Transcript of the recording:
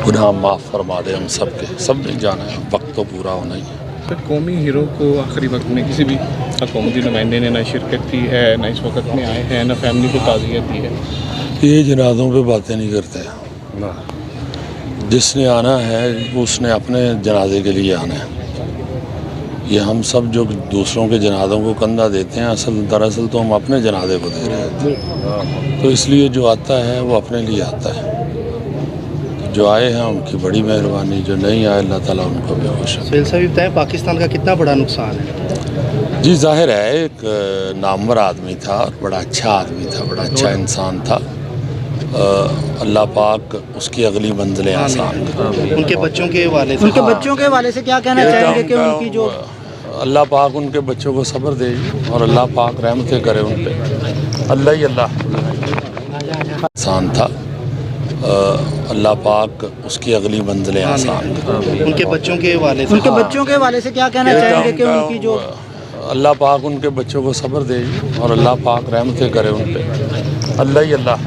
गुनाह माफ़ फरमा दे हम सब के, सब ने जाना है, वक्त तो पूरा होना ही है। सर कौमी हीरो को आखिरी वक्त में किसी भी हुकूमती नुमाइंदे ने ना शिरकत की है, ना इस वक्त में आए हैं, ना फैमिली को ताज़ियत दी है। ये जनाज़ों पे बातें नहीं करते, जिसने आना है उसने अपने जनाजे के लिए आना है। ये हम सब जो दूसरों के जनाज़ों को कंधा देते हैं, दरअसल तो हम अपने जनाजे को दे रहे हैं। तो इसलिए जो आता है वो अपने लिए आता है। जो आए हैं उनकी बड़ी मेहरबानी, जो नहीं आए अल्लाह ताला उनको भी खुश है। सुहेल साहब बताएं, पाकिस्तान का कितना बड़ा नुकसान है? जी जाहिर है, एक नामवर आदमी था और बड़ा अच्छा आदमी था, बड़ा अच्छा इंसान था। अल्लाह पाक उसकी अगली मंजिलें आसान करे। उनके बच्चों के हवाले से क्या कहना चाहेंगे कि उनकी जो अल्लाह पाक उनके बच्चों को सब्र दे और अल्लाह पाक रहमतें करे उन पे। अल्लाह ही अल्लाह इंसान था। अल्लाह पाक उसकी अगली मंजिलें आसान करे। उनके बच्चों के हवाले से क्या कहना चाहेंगे कि उनकी जो अल्लाह पाक उनके बच्चों को सब्र दे और अल्लाह पाक रहमतें करे उन पे। अल्लाह ही अल्लाह